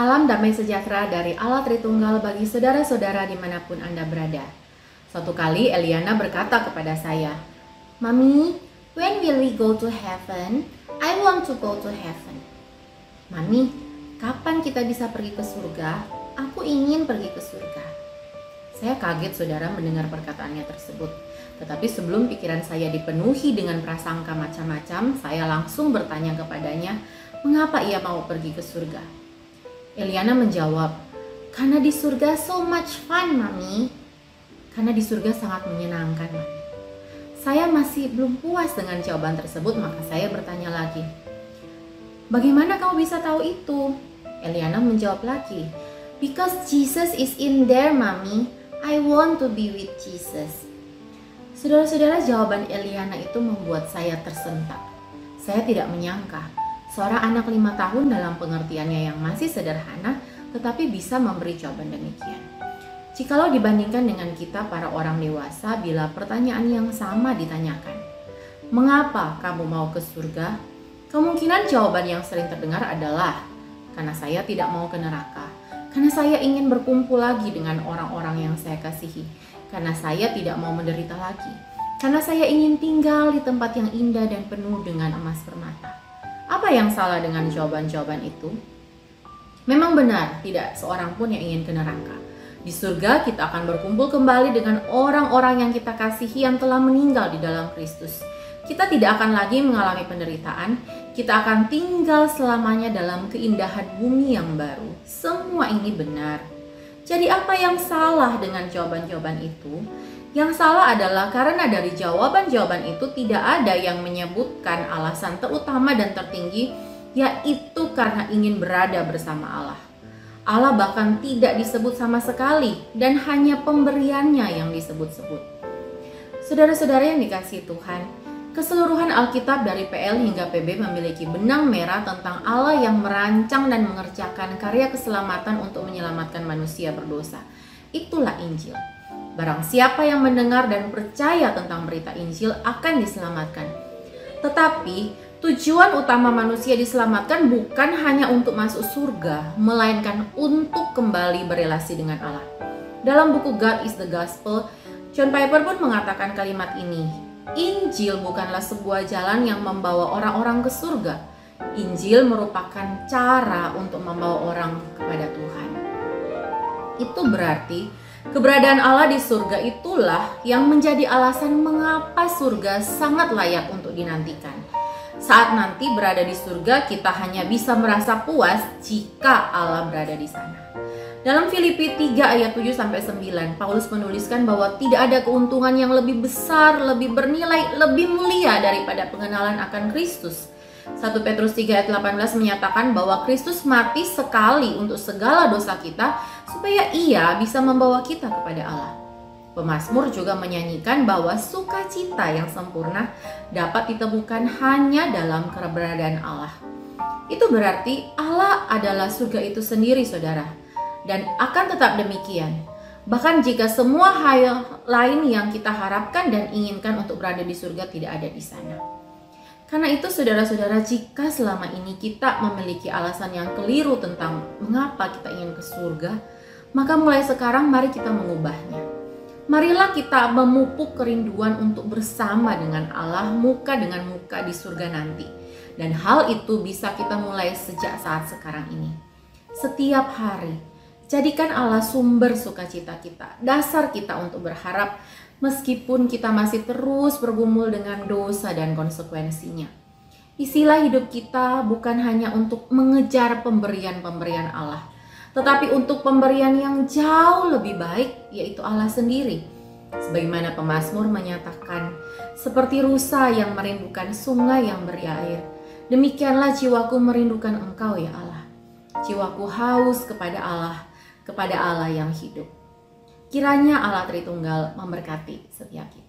Salam damai sejahtera dari Allah Tritunggal bagi saudara-saudara dimanapun Anda berada. Suatu kali Eliana berkata kepada saya, "Mami, when will we go to heaven? I want to go to heaven." "Mami, kapan kita bisa pergi ke surga? Aku ingin pergi ke surga." Saya kaget saudara mendengar perkataannya tersebut. Tetapi sebelum pikiran saya dipenuhi dengan prasangka macam-macam, saya langsung bertanya kepadanya, mengapa ia mau pergi ke surga? Eliana menjawab, "Karena di surga so much fun, Mami." Karena di surga sangat menyenangkan, Mami. Saya masih belum puas dengan jawaban tersebut, maka saya bertanya lagi, "Bagaimana kamu bisa tahu itu?" Eliana menjawab lagi, "Because Jesus is in there, Mami. I want to be with Jesus." Saudara-saudara, jawaban Eliana itu membuat saya tersentak. Saya tidak menyangka seorang anak 5 tahun dalam pengertiannya yang masih sederhana tetapi bisa memberi jawaban demikian. Jikalau dibandingkan dengan kita para orang dewasa, bila pertanyaan yang sama ditanyakan, "Mengapa kamu mau ke surga?" Kemungkinan jawaban yang sering terdengar adalah, "Karena saya tidak mau ke neraka. Karena saya ingin berkumpul lagi dengan orang-orang yang saya kasihi. Karena saya tidak mau menderita lagi. Karena saya ingin tinggal di tempat yang indah dan penuh dengan emas permata." Apa yang salah dengan jawaban-jawaban itu? Memang benar, tidak seorang pun yang ingin ke neraka. Di surga kita akan berkumpul kembali dengan orang-orang yang kita kasihi yang telah meninggal di dalam Kristus. Kita tidak akan lagi mengalami penderitaan, kita akan tinggal selamanya dalam keindahan bumi yang baru. Semua ini benar. Jadi apa yang salah dengan jawaban-jawaban itu? Yang salah adalah karena dari jawaban-jawaban itu tidak ada yang menyebutkan alasan terutama dan tertinggi, yaitu karena ingin berada bersama Allah. Allah bahkan tidak disebut sama sekali dan hanya pemberiannya yang disebut-sebut. Saudara-saudara yang dikasihi Tuhan, keseluruhan Alkitab dari PL hingga PB memiliki benang merah tentang Allah yang merancang dan mengerjakan karya keselamatan untuk menyelamatkan manusia berdosa. Itulah Injil. Barang siapa yang mendengar dan percaya tentang berita Injil akan diselamatkan. Tetapi tujuan utama manusia diselamatkan bukan hanya untuk masuk surga, melainkan untuk kembali berelasi dengan Allah. Dalam buku God is the Gospel, John Piper pun mengatakan kalimat ini, "Injil bukanlah sebuah jalan yang membawa orang-orang ke surga. Injil merupakan cara untuk membawa orang kepada Tuhan." Itu berarti keberadaan Allah di surga itulah yang menjadi alasan mengapa surga sangat layak untuk dinantikan. Saat nanti berada di surga, kita hanya bisa merasa puas jika Allah berada di sana. Dalam Filipi 3 ayat 7-9, Paulus menuliskan bahwa tidak ada keuntungan yang lebih besar, lebih bernilai, lebih mulia daripada pengenalan akan Kristus. 1 Petrus 3 ayat 18 menyatakan bahwa Kristus mati sekali untuk segala dosa kita supaya ia bisa membawa kita kepada Allah. Pemazmur juga menyanyikan bahwa sukacita yang sempurna dapat ditemukan hanya dalam keberadaan Allah. Itu berarti Allah adalah surga itu sendiri, saudara, dan akan tetap demikian. Bahkan jika semua hal lain yang kita harapkan dan inginkan untuk berada di surga tidak ada di sana. Karena itu saudara-saudara, jika selama ini kita memiliki alasan yang keliru tentang mengapa kita ingin ke surga, maka mulai sekarang mari kita mengubahnya. Marilah kita memupuk kerinduan untuk bersama dengan Allah muka dengan muka di surga nanti. Dan hal itu bisa kita mulai sejak saat sekarang ini. Setiap hari, jadikan Allah sumber sukacita kita, dasar kita untuk berharap, meskipun kita masih terus bergumul dengan dosa dan konsekuensinya. Isilah hidup kita bukan hanya untuk mengejar pemberian-pemberian Allah, tetapi untuk pemberian yang jauh lebih baik, yaitu Allah sendiri. Sebagaimana pemazmur menyatakan, "Seperti rusa yang merindukan sungai yang berair, demikianlah jiwaku merindukan Engkau ya Allah." Jiwaku haus kepada Allah yang hidup. Kiranya Allah Tritunggal memberkati setiap kita.